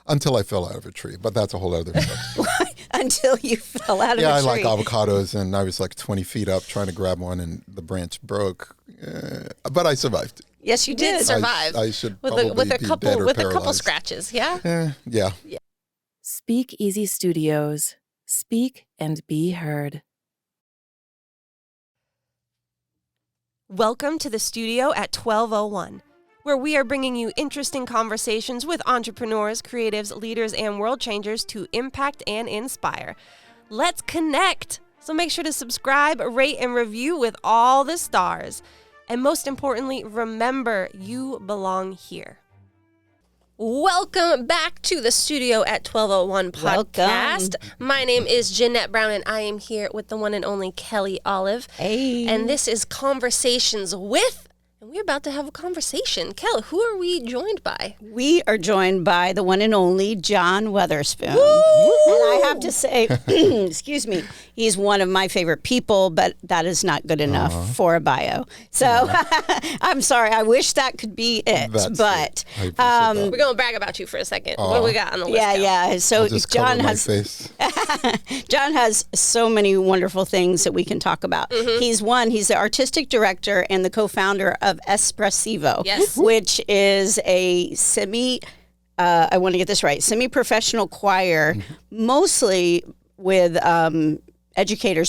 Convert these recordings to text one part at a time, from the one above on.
Until I fell out of a tree, but that's a whole other story. Until you fell out of a tree. Yeah, I like avocados, and I was like 20 feet up trying to grab one, and the branch broke. But I survived. Yes, you did survive. I should with probably a be couple dead or with paralyzed. a couple scratches. Yeah. Yeah. Speak Easy Studios. Speak and be heard. Welcome to the studio at 1201, where we are bringing you interesting conversations with entrepreneurs, creatives, leaders, and world changers to impact and inspire. Let's connect. So make sure to subscribe, rate, and review with all the stars. And most importantly, remember, you belong here. Welcome back to the studio at 1201 podcast. My name is Jeanette Brown, and I am here with the one and only Kelly Olive. Hey. And this is Conversations with, and we're about to have a conversation. Kelly, who are we joined by? We are joined by the one and only John Weatherspoon. Woo! And I have to say, excuse me, he's one of my favorite people, but that is not good enough for a bio. So I'm sorry. I wish that could be it. But we're going to brag about you for a second. What do we got on the list? Yeah. So John has so many wonderful things that we can talk about. Mm-hmm. He's the artistic director and the co-founder of Espressivo, which is a I want to get this right, semi-professional choir, mostly with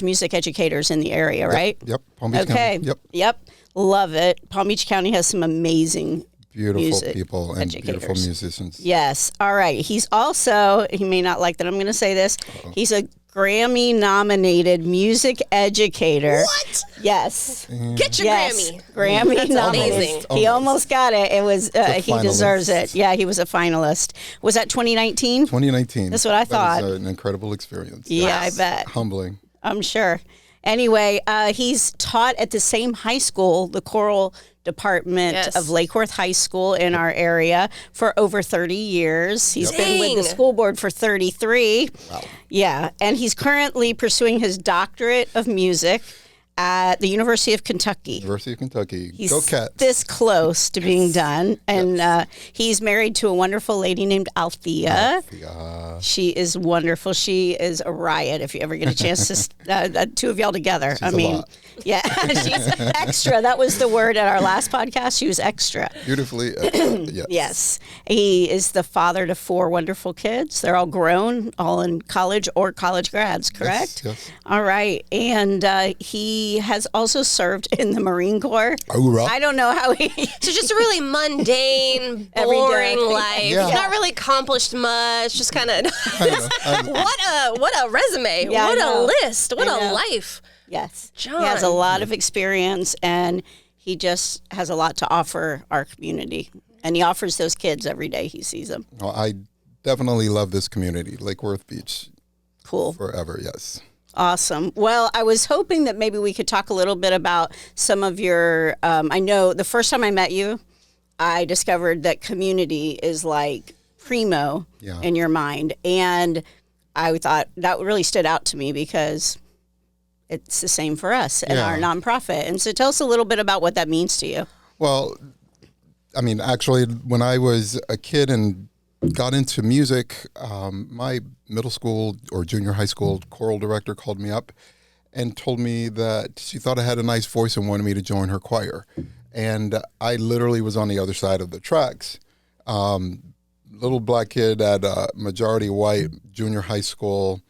music educators in the area, right? Yep. Palm Beach County. Yep. Love it. Palm Beach County has some amazing beautiful people and educators. Beautiful musicians. Yes. All right. He's also, he may not like that I'm going to say this, he's a Grammy-nominated music educator. What? Yes. Get your Grammy. Grammy-nominated. Amazing. He almost got it. It was he deserves it. Yeah, he was a finalist. Was that 2019? 2019. That's what I thought. That was an incredible experience. Yeah, I bet. Humbling. I'm sure. Anyway, he's taught at the same high school, the choral department of Lakeworth High School in our area for over 30 years. He's been with the school board for 33. Wow. Yeah, and he's currently pursuing his doctorate of music at the University of Kentucky. He's Go Cats. This close to being done. And he's married to a wonderful lady named Althea. She is wonderful. She is a riot if you ever get a chance to, two of y'all together. She's a lot. Yeah, she's extra. That was the word at our last podcast. She was extra. Beautifully extra, Yes. He is the father to 4 wonderful kids. They're all grown, all in college or college grads, correct? Yes. All right. And he has also served in the Marine Corps. Hoorah. I don't know how he... So just a really mundane, boring life. Yeah. Not really accomplished much. Just kind of... What a resume. Yeah, what a list. What a life. Yes. John. He has a lot of experience, and he just has a lot to offer our community. And he offers those kids every day he sees them. Well, I definitely love this community, Lake Worth Beach. Cool. Forever, yes. Awesome. Well, I was hoping that maybe we could talk a little bit about some of your, I know the first time I met you, I discovered that community is like primo in your mind. And I thought that really stood out to me because it's the same for us and our nonprofit. And so tell us a little bit about what that means to you. Well, I mean, actually, when I was a kid and got into music, my middle school or junior high school choral director called me up and told me that she thought I had a nice voice and wanted me to join her choir. And I literally was on the other side of the tracks. Little black kid at a majority white junior high school.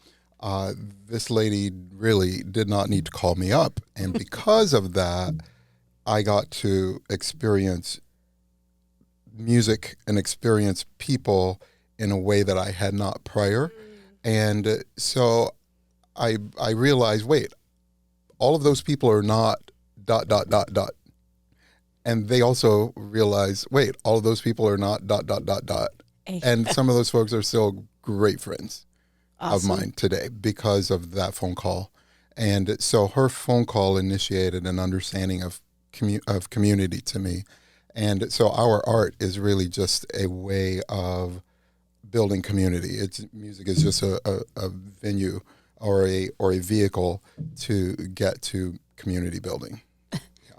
This lady really did not need to call me up. And because of that, I got to experience music and experience people in a way that I had not prior. And so I realized, wait, all of those people are not ... And they also realize, wait, all of those people are not ... And some of those folks are still great friends of mine today because of that phone call. And so her phone call initiated an understanding of community to me. And so our art is really just a way of building community. Music is just a venue or a vehicle to get to community building.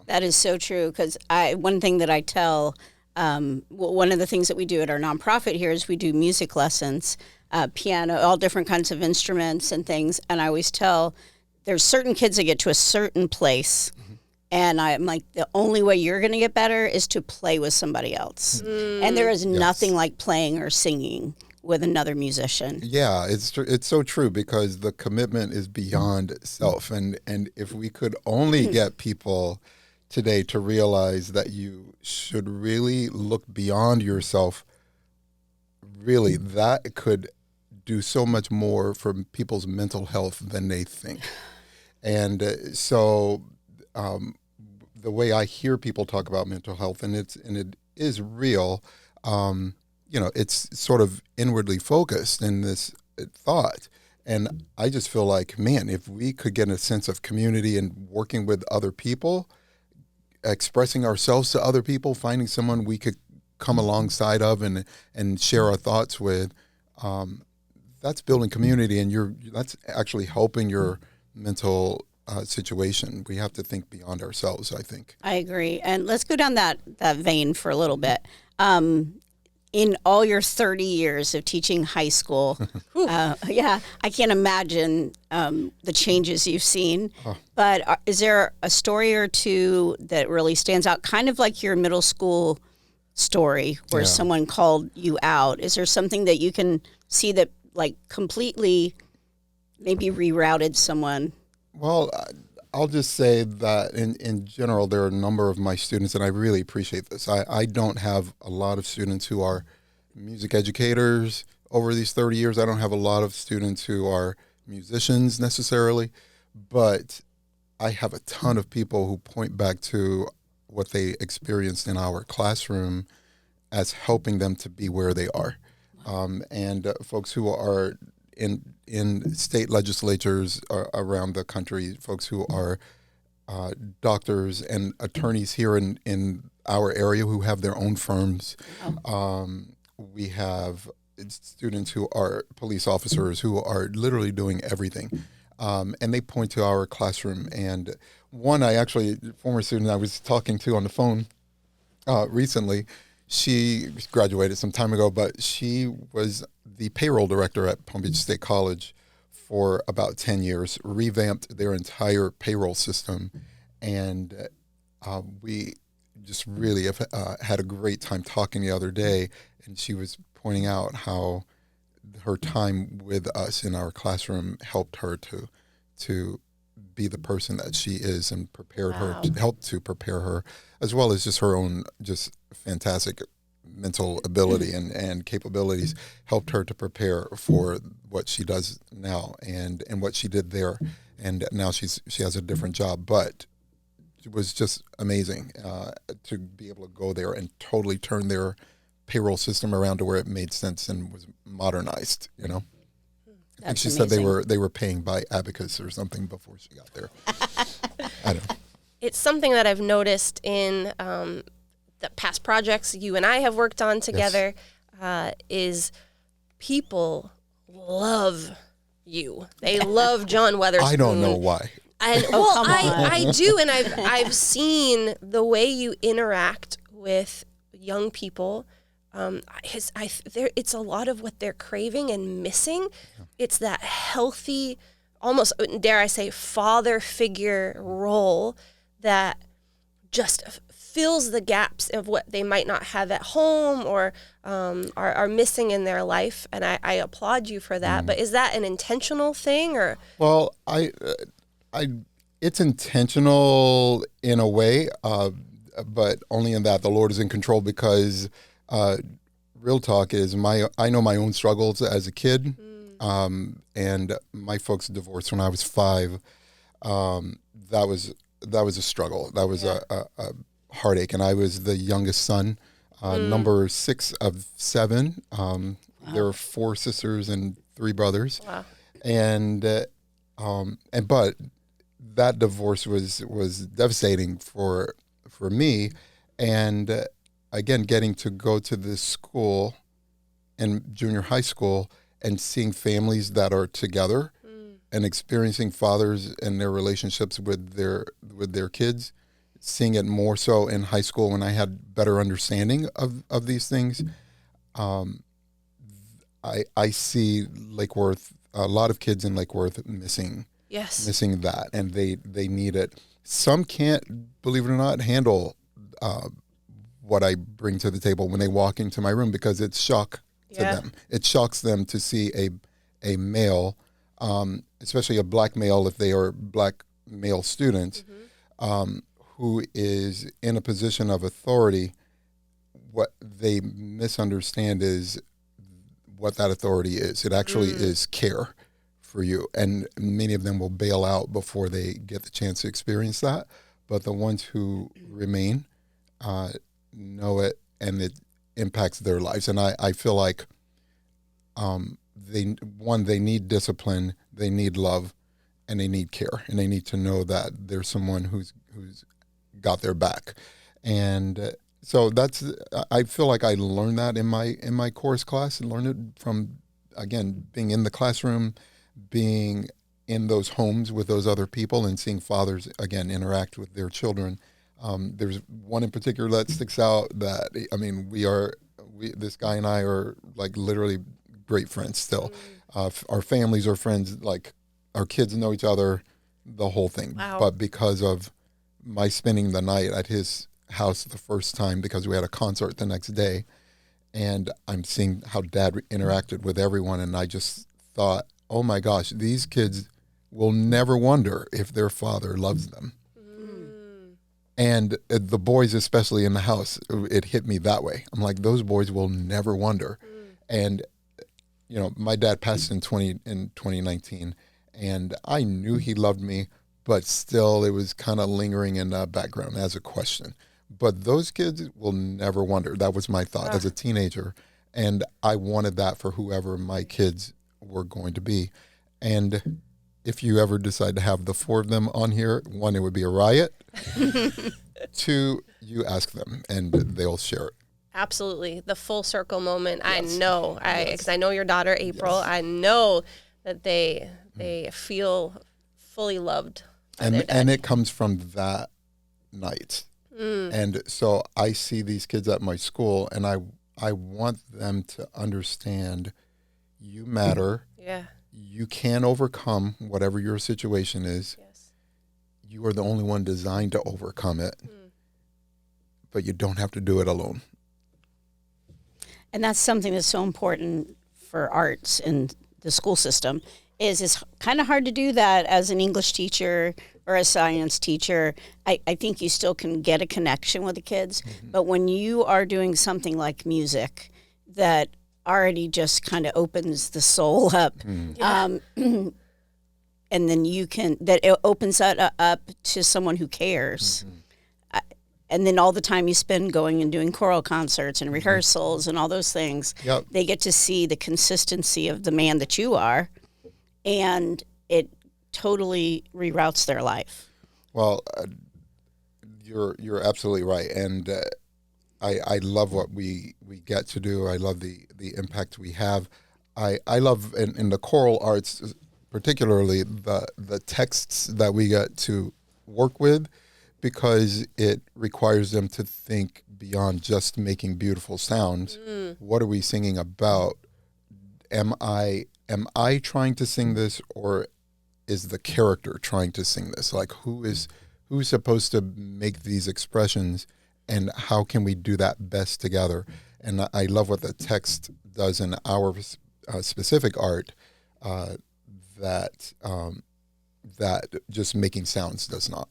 That is so true because one thing that I tell one of the things that we do at our nonprofit here is we do music lessons, piano, all different kinds of instruments and things. And I always tell there's certain kids that get to a certain place. And I'm like, the only way you're going to get better is to play with somebody else. And there is nothing like playing or singing with another musician. Yeah, it's so true, because the commitment is beyond self. And if we could only get people today to realize that you should really look beyond yourself, really, that could do so much more for people's mental health than they think. And so the way I hear people talk about mental health, and it is real, it's sort of inwardly focused in this thought. And I just feel like, man, if we could get a sense of community and working with other people, expressing ourselves to other people, finding someone we could come alongside of and share our thoughts with, that's building community, and that's actually helping your mental situation. We have to think beyond ourselves, I think. I agree. And let's go down that vein for a little bit. In all your 30 years of teaching high school, I can't imagine the changes you've seen. But is there a story or two that really stands out, kind of like your middle school story where someone called you out? Is there something that you can see that like completely maybe rerouted someone? Well, I'll just say that in general, there are a number of my students, and I really appreciate this. I don't have a lot of students who are music educators over these 30 years. I don't have a lot of students who are musicians necessarily, but I have a ton of people who point back to what they experienced in our classroom as helping them to be where they are. And folks who are in state legislatures around the country, folks who are doctors and attorneys here in our area who have their own firms. We have students who are police officers who are literally doing everything. And they point to our classroom. And one, former student I was talking to on the phone recently, she graduated some time ago, but she was the payroll director at Palm Beach State College for about 10 years, revamped their entire payroll system. And we just really have had a great time talking the other day. And she was pointing out how her time with us in our classroom helped her to be the person that she is, and prepared her, to help to prepare her, as well as just her own just fantastic mental ability and capabilities, helped her to prepare for what she does now and what she did there. And now she has a different job, but it was just amazing to be able to go there and totally turn their payroll system around to where it made sense and was modernized, I think she said they were paying by abacus or something before she got there. I don't know. It's something that I've noticed in the past projects you and I have worked on together. Is people love you. They love John Weatherspoon. I don't know why. And I do, and I've seen the way you interact with young people. It's a lot of what they're craving and missing. It's that healthy, almost, dare I say, father figure role that just fills the gaps of what they might not have at home or are missing in their life. And I applaud you for that. But is that an intentional thing, or? Well, it's intentional in a way, but only in that the Lord is in control, because real talk is I know my own struggles as a kid, and my folks divorced when I was 5. That was a struggle. That was a heartache, and I was the youngest son, number 6 of 7. There were 4 sisters and 3 brothers, but that divorce was devastating for me, and again, getting to go to this school in junior high school and seeing families that are together and experiencing fathers and their relationships with their kids, seeing it more so in high school when I had better understanding of these things. I see Lake Worth, a lot of kids in Lake Worth missing that, and they need it. Some can't, believe it or not, handle what I bring to the table when they walk into my room, because it's shock to them. It shocks them to see a male, especially a black male if they are black male students, who is in a position of authority. What they misunderstand is what that authority is. It actually is care for you. And many of them will bail out before they get the chance to experience that. But the ones who remain know it, and it impacts their lives. And I feel like they need discipline, they need love, and they need care. And they need to know that there's someone who's got their back. And so I feel like I learned that in my chorus class, and learned it from, again, being in the classroom, being in those homes with those other people, and seeing fathers, again, interact with their children. There's one in particular that sticks out that, I mean, this guy and I are like literally great friends still. Our families are friends, like our kids know each other, the whole thing. Wow. But because of my spending the night at his house the first time, because we had a concert the next day, and I'm seeing how Dad interacted with everyone, and I just thought, oh my gosh, these kids will never wonder if their father loves them. And the boys, especially in the house, it hit me that way. I'm like, those boys will never wonder. And you know, my dad passed in 2019, and I knew he loved me, but still it was kind of lingering in the background as a question. But those kids will never wonder. That was my thought as a teenager. And I wanted that for whoever my kids were going to be. And if you ever decide to have the 4 of them on here, 1, it would be a riot. 2, you ask them and they'll share it. Absolutely. The full circle moment. Yes. I know, because I know your daughter, April. Yes. I know that they feel fully loved by their dad. And it comes from that night. And so I see these kids at my school, and I want them to understand you matter. Yeah. You can overcome whatever your situation is. Yes. You are the only one designed to overcome it. But you don't have to do it alone. And that's something that's so important for arts in the school system. It's kind of hard to do that as an English teacher or a science teacher. I think you still can get a connection with the kids. But when you are doing something like music that already just kind of opens the soul up, and then it opens that up to someone who cares. And then all the time you spend going and doing choral concerts and rehearsals and all those things, they get to see the consistency of the man that you are, and it totally reroutes their life. Well, you're absolutely right, and I love what we get to do. I love the impact we have. I love in the choral arts, particularly the texts that we get to work with, because it requires them to think beyond just making beautiful sounds. What are we singing about? Am I trying to sing this, or is the character trying to sing this? Like, who's supposed to make these expressions, and how can we do that best together? And I love what the text does in our specific art, that just making sounds does not,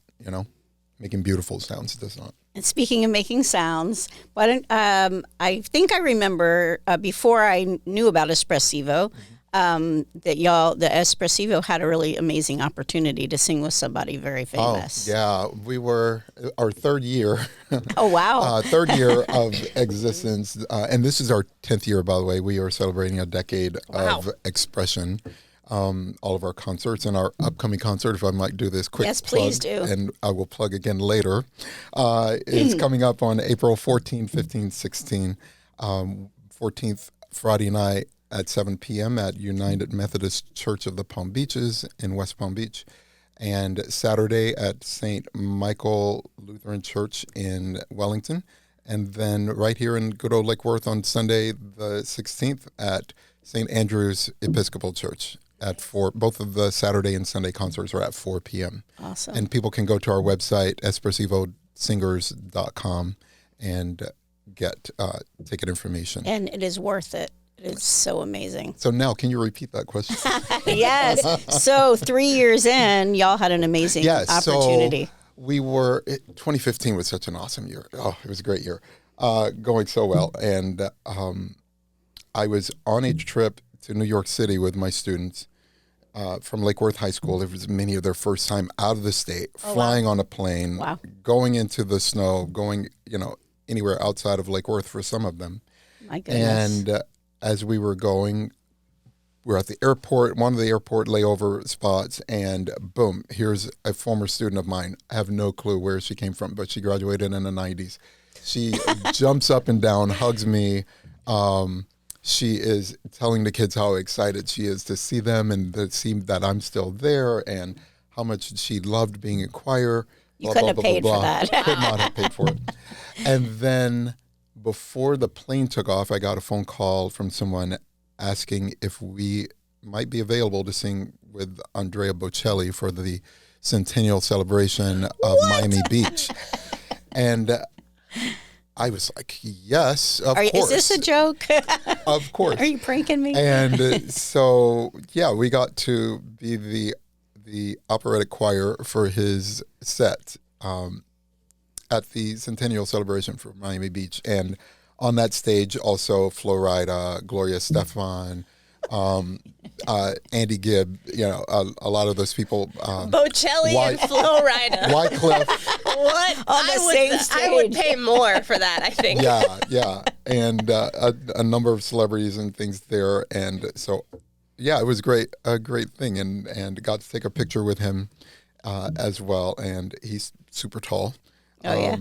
making beautiful sounds does not. And speaking of making sounds, I think I remember before I knew about Espressivo, that the Espressivo had a really amazing opportunity to sing with somebody very famous. Oh, yeah. We were our third year. Oh, wow. Third year of existence. And this is our 10th year, by the way. We are celebrating a decade of expression. All of our concerts, and our upcoming concert, if I might do this quick plug, please do. And I will plug again later, is coming up on April 14, 15, 16, 14th Friday night at 7 p.m. at United Methodist Church of the Palm Beaches in West Palm Beach. and Saturday at St. Michael Lutheran Church in Wellington. And then right here in good old Lake Worth on Sunday, the 16th at St. Andrew's Episcopal Church at 4. Both of the Saturday and Sunday concerts are at 4 p.m. Awesome. And people can go to our website, espressivosingers.com, and get ticket information. And it is worth it. It is so amazing. So now, can you repeat that question? Yes. So 3 years in, y'all had an amazing opportunity. So we were, 2015 was such an awesome year. Oh, it was a great year. Going so well. And I was on a trip to New York City with my students from Lake Worth High School. It was many of their first time out of the state, flying on a plane, going into the snow, going, anywhere outside of Lake Worth for some of them. My goodness. And as we were going, we were at the airport, one of the airport layover spots, and boom, here's a former student of mine. I have no clue where she came from, but she graduated in the 90s. She jumps up and down, hugs me. She is telling the kids how excited she is to see them and to see that I'm still there and how much she loved being in choir. You couldn't have paid for that. Could not have paid for it. And then before the plane took off, I got a phone call from someone asking if we might be available to sing with Andrea Bocelli for the centennial celebration of Miami Beach. And I was like, yes, of course. Is this a joke? Of course. Are you pranking me? And so, we got to be the operatic choir for his set at the centennial celebration for Miami Beach. And on that stage, also Flo Rida, Gloria Estefan, Andy Gibb, a lot of those people. Bocelli and Flo Rida. Wycliffe. What? On the same stage. I would pay more for that, I think. Yeah. And a number of celebrities and things there. And so, it was a great thing. And got to take a picture with him as well. And he's super tall. Oh, yeah.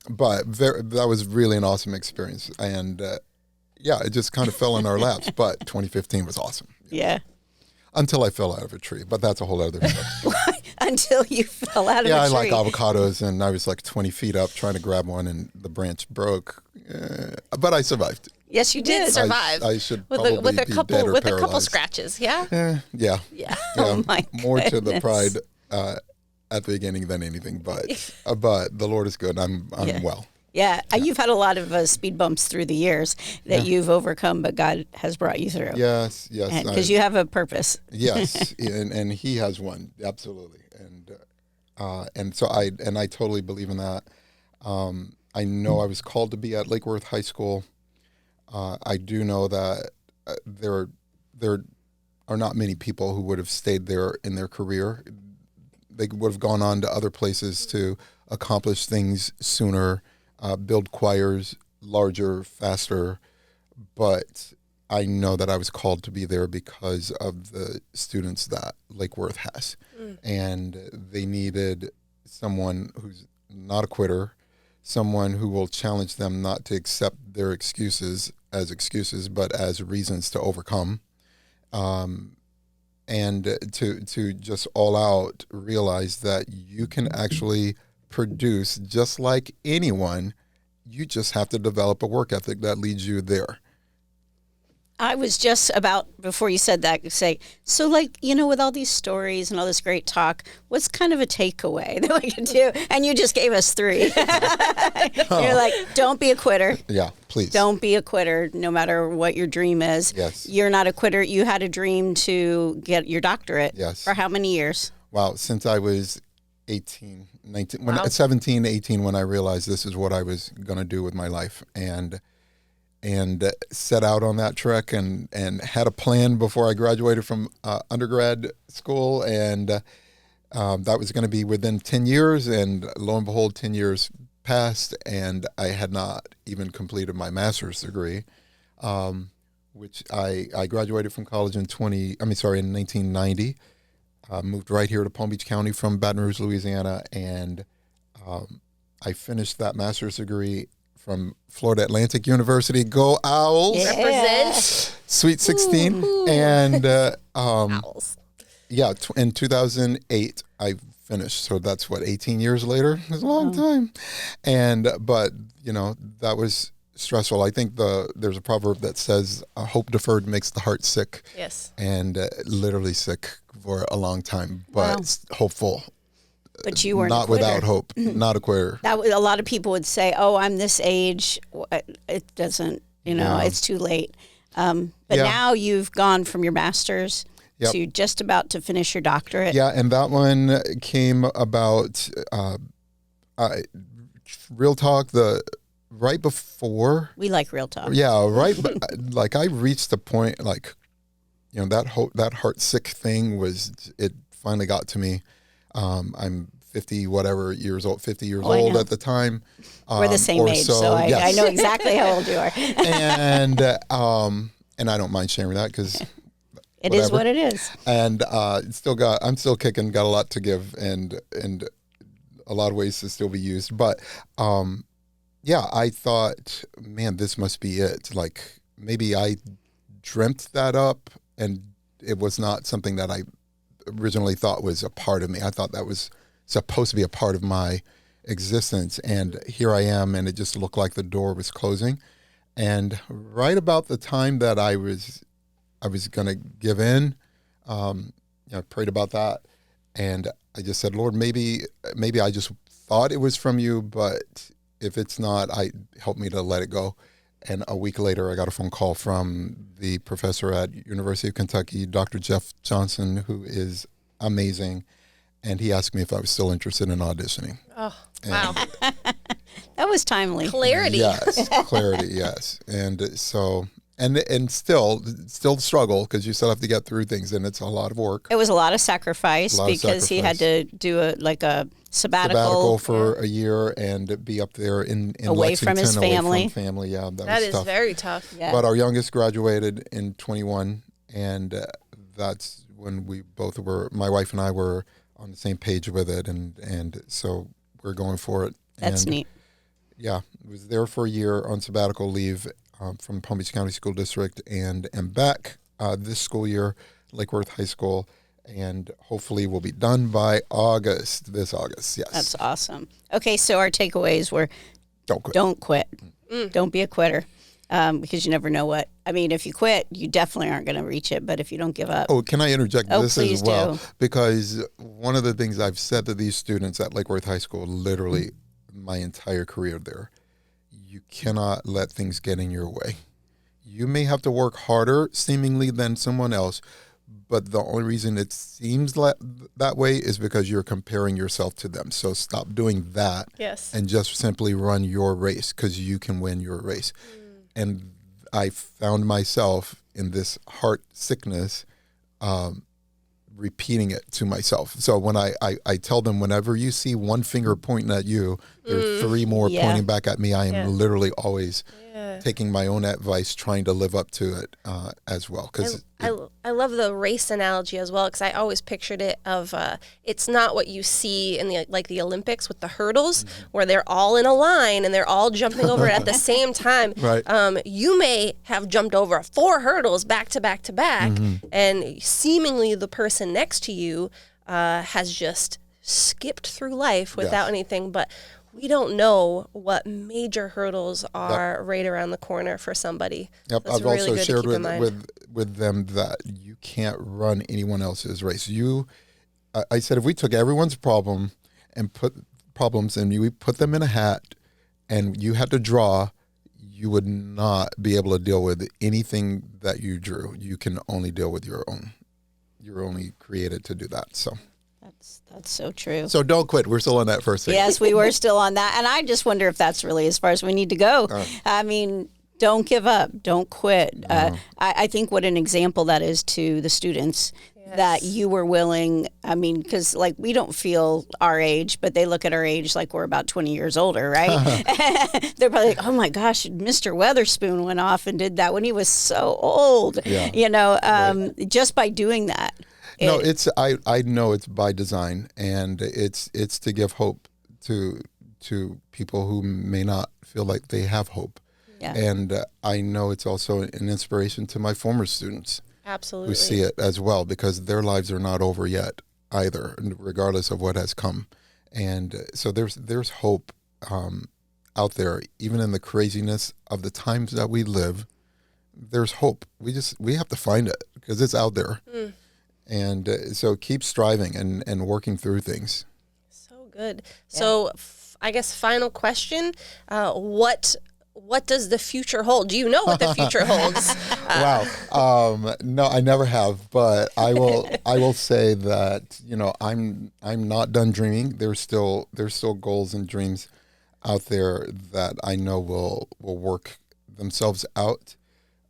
But that was really an awesome experience. And it just kind of fell in our laps. But 2015 was awesome. Yeah. Until I fell out of a tree. But that's a whole other story. Until you fell out of a tree. Yeah, I like avocados, and I was like 20 feet up trying to grab one, and the branch broke. But I survived. Yes, you did survive. I should probably with a be couple dead or with a paralyzed. couple scratches. Yeah. Yeah. Oh my More to the goodness. pride at the beginning than anything, but the Lord is good. I'm well. Yeah, you've had a lot of speed bumps through the years that you've overcome, but God has brought you through. Yes. Because you have a purpose. Yes, and He has one, absolutely. And so I totally believe in that. I know I was called to be at Lake Worth High School. I do know that there are not many people who would have stayed there in their career. They would have gone on to other places to accomplish things sooner, build choirs larger, faster. But I know that I was called to be there because of the students that Lake Worth has. And they needed someone who's not a quitter, someone who will challenge them not to accept their excuses as excuses, but as reasons to overcome. And to just all out realize that you can actually produce just like anyone. You just have to develop a work ethic that leads you there. I was just about, before you said that, say, so with all these stories and all this great talk, what's kind of a takeaway that we can do? And you just gave us 3. You're like, don't be a quitter. Yeah, please. Don't be a quitter, no matter what your dream is. Yes. You're not a quitter. You had a dream to get your doctorate. Yes. For how many years? Wow, since I was 18, 19, 17, 18, when I realized this is what I was going to do with my life. And set out on that trek and had a plan before I graduated from undergrad school. And that was going to be within 10 years. And lo and behold, 10 years passed, and I had not even completed my master's degree, which I graduated from college in 1990. Moved right here to Palm Beach County from Baton Rouge, Louisiana. And I finished that master's degree from Florida Atlantic University. Go Owls! Represent. Sweet 16. And Owls. Yeah, in 2008, I finished. So that's 18 years later. It's a long time. But that was stressful. I think there's a proverb that says, "Hope deferred makes the heart sick." Yes. And literally sick for a long time, but hopeful. But you weren't not without hope, not a quitter. A lot of people would say, "Oh, I'm this age. It doesn't. It's too late." But now you've gone from your master's to just about to finish your doctorate. Yeah, and that one came about. Real talk. Right before we like real talk. Yeah, right. Like I reached the point, that heart sick thing it finally got to me. I'm 50 years old at the time. We're the same age, so I know exactly how old you are. and I don't mind sharing that because it is what it is. And I'm still kicking, got a lot to give, and a lot of ways to still be used. But I thought, man, this must be it. Like maybe I dreamt that up, and it was not something that I originally thought was a part of me. I thought that was supposed to be a part of my existence, and here I am, and it just looked like the door was closing. And right about the time that I was going to give in, I prayed about that, and I just said, Lord, maybe I just thought it was from you, but if it's not, help me to let it go. And a week later, I got a phone call from the professor at University of Kentucky, Dr. Jeff Johnson, who is amazing. And he asked me if I was still interested in auditioning. Oh, wow. That was timely. Clarity. Yes, clarity, yes. And so, and still struggle, because you still have to get through things, and it's a lot of work. It was a lot of sacrifice because he had to do a sabbatical for a year and be up there in away Lexington, from his family. Away from family, yeah, that was is tough. very tough. Yeah. But our youngest graduated in 21, and that's when my wife and I were on the same page with it, and so we're going for it. That's neat. Yeah, I was there for a year on sabbatical leave from Palm Beach County School District, and am back this school year, Lake Worth High School, and hopefully we'll be done by this August, yes. That's awesome. Okay, so our takeaways were, don't quit. Don't be a quitter, because you never know what. I mean, if you quit, you definitely aren't going to reach it, but if you don't give up. Oh, can I interject this please as well? do. Because one of the things I've said to these students at Lake Worth High School, literally my entire career there, you cannot let things get in your way. You may have to work harder, seemingly, than someone else, but the only reason it seems that way is because you're comparing yourself to them. So stop doing that. Yes. And just simply run your race, because you can win your race. And I found myself in this heart sickness repeating it to myself. So when I tell them, whenever you see one finger pointing at you, there are three more pointing back at me. I am literally always taking my own advice, trying to live up to it as well. Because I love the race analogy as well, because I always pictured it of it's not what you see in the Olympics with the hurdles, where they're all in a line and they're all jumping over it at the same time. Right. You may have jumped over 4 hurdles back to back to back, and seemingly the person next to you has just skipped through life without anything, but we don't know what major hurdles are right around the corner for somebody. Yep, That's I've really also good shared to keep in mind. with them that you can't run anyone else's race. I said, if we took everyone's problem and put problems and we put them in a hat, and you had to draw, you would not be able to deal with anything that you drew. You can only deal with your own. You're only created to do that. So. That's so true. So don't quit. We're still on that first thing. Yes, we were still on that. And I just wonder if that's really as far as we need to go. I mean, don't give up. Don't quit. I think what an example that is to the students, that you were willing. I mean, because we don't feel our age, but they look at our age like we're about 20 years older, right? They're probably like, oh my gosh, Mr. Weatherspoon went off and did that when he was so old. Yeah. Just by doing that. No, I know it's by design, and it's to give hope to people who may not feel like they have hope. Yeah. And I know it's also an inspiration to my former students. Absolutely. who see it as well, because their lives are not over yet either, regardless of what has come. And so there's hope out there, even in the craziness of the times that we live. There's hope. We have to find it, because it's out there. And so keep striving and working through things. So good. So I guess final question, what does the future hold? Do you know what the future holds? Wow. No, I never have, but I will say that, I'm not done dreaming. There's still goals and dreams out there that I know will work themselves out.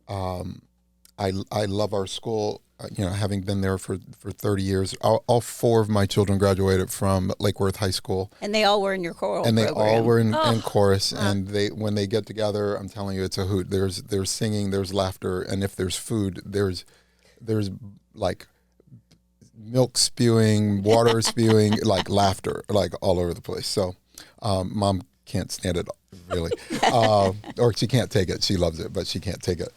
I love our school. Having been there for 30 years, all 4 of my children graduated from Lake Worth High School. And they all were in your choral And they program. all were in chorus. And when they get together, I'm telling you, it's a hoot. There's singing, there's laughter, and if there's food, there's like milk spewing, water spewing, like laughter, like all over the place. So Mom can't stand it, really. Or she can't take it. She loves it, but she can't take it.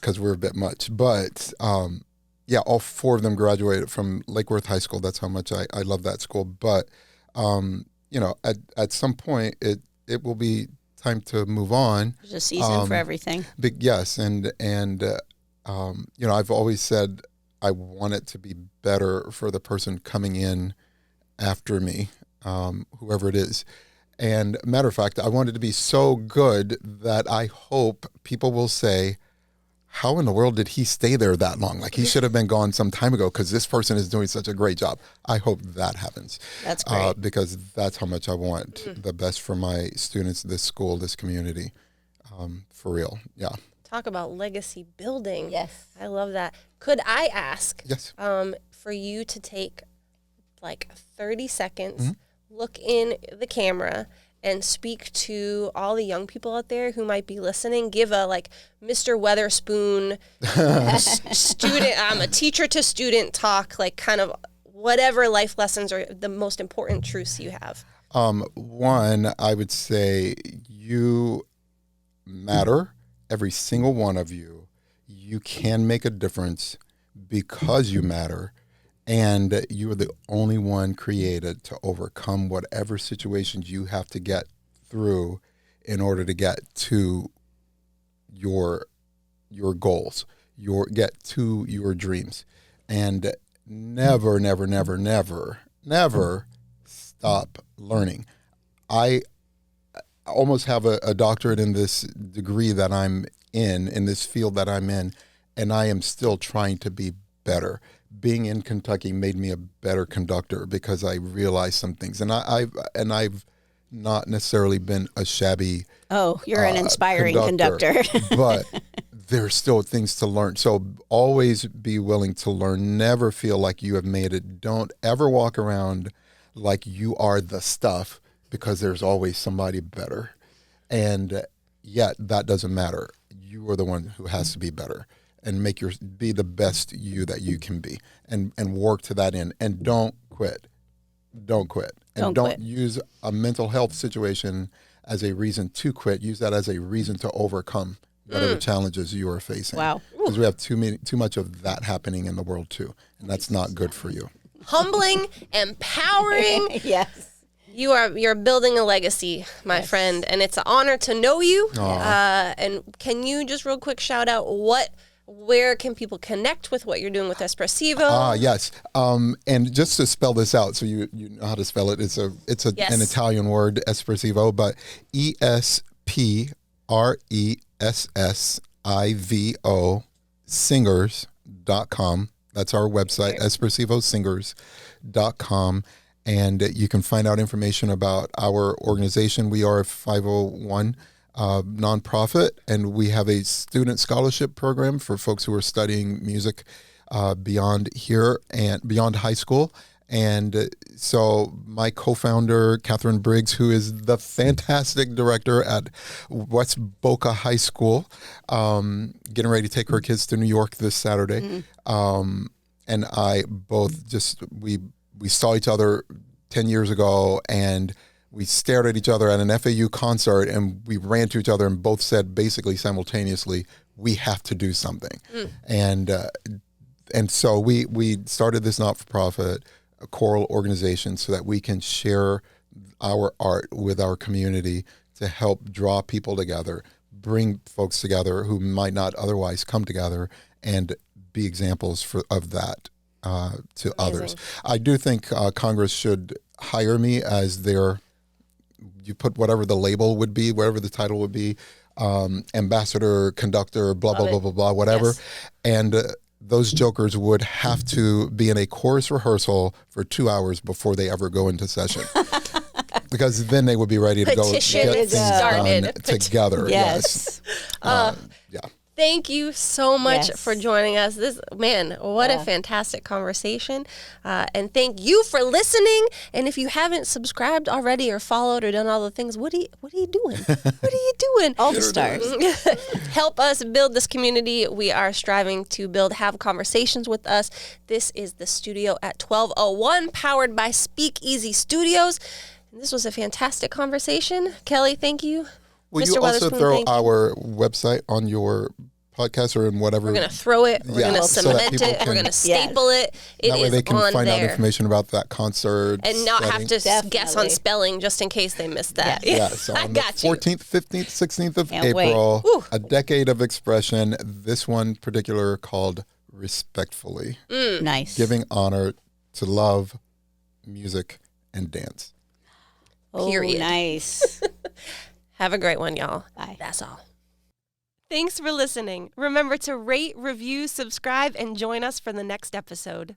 Because we're a bit much. But all 4 of them graduated from Lake Worth High School. That's how much I love that school. But, at some point, it will be time to move on. There's a season for everything. Yes. And I've always said I want it to be better for the person coming in after me, whoever it is. And matter of fact, I want it to be so good that I hope people will say, how in the world did he stay there that long? Like, he should have been gone some time ago, because this person is doing such a great job. I hope that happens. That's great. Because that's how much I want the best for my students, this school, this community, for real. Yeah. Talk about legacy building. Yes. I love that. Could I ask Yes. for you to take like 30 seconds, look in the camera, and speak to all the young people out there who might be listening? Give a Mr. Weatherspoon student, a teacher to student talk, like kind of whatever life lessons or the most important truths you have. One, I would say you matter, every single one of you. You can make a difference because you matter. And you are the only one created to overcome whatever situations you have to get through in order to get to your goals, get to your dreams. And never, never, never, never, never stop learning. I almost have a doctorate in this degree that I'm in this field that I'm in, and I am still trying to be better. Being in Kentucky made me a better conductor because I realized some things, and I've not necessarily been a shabby. Oh, you're an inspiring conductor. But there's still things to learn. So always be willing to learn. Never feel like you have made it. Don't ever walk around like you are the stuff, because there's always somebody better. And yet that doesn't matter. You are the one who has to be better. And be the best you that you can be, and work to that end. And don't quit. Don't quit. And don't use a mental health situation as a reason to quit. Use that as a reason to overcome whatever challenges you are facing. Wow. Because we have too much of that happening in the world too, and that's not good for you. Humbling, empowering. Yes. You're building a legacy, my friend, and it's an honor to know you. And can you just real quick shout out where can people connect with what you're doing with Espressivo? Yes. And just to spell this out, so you know how to spell it. It's an Italian word, Espressivo, but ESPRESSIVO singers.com. That's our website, espressivosingers.com. And you can find out information about our organization. We are a 501 nonprofit, and we have a student scholarship program for folks who are studying music beyond here and beyond high school. And so my co-founder, Catherine Briggs, who is the fantastic director at West Boca High School, getting ready to take her kids to New York this Saturday. And I both we saw each other 10 years ago, and we stared at each other at an FAU concert, and we ran to each other and both said basically simultaneously, we have to do something. And so we started this not-for-profit choral organization so that we can share our art with our community to help draw people together, bring folks together who might not otherwise come together, and be examples of that to others. I do think Congress should hire me as you put whatever the label would be, whatever the title would be, ambassador, conductor, blah, blah, blah, blah, blah, whatever. Yes. And those jokers would have to be in a chorus rehearsal for 2 hours before they ever go into session. Because then they would be ready to Petition go get things started. done together. Yes. Yeah. Thank you so much Yes. for joining us. What a fantastic conversation. And thank you for listening. And if you haven't subscribed already or followed or done all the things, what are you doing? What are you doing? All the stars. Help us build this community. We are striving to have conversations with us. This is the studio at 1201, powered by Speakeasy Studios. And this was a fantastic conversation. Kelly, thank you. Will Mr. you also Weatherspoon, throw thank you. our website on your podcast or in whatever? We're going to throw it. We're going to so that cement people it. We're can- going to staple it. It that way is they can on find out there. information about that concert. And not have to Definitely. guess on spelling just in case they missed that. Yeah, so I on the got you. 14th, 15th, 16th of Can't wait. April, Whew. a decade of expression. This one particular called Respectfully, Nice. giving honor to love, music, and dance. Period. Nice. Have a great one, y'all. Bye. That's all. Thanks for listening. Remember to rate, review, subscribe, and join us for the next episode.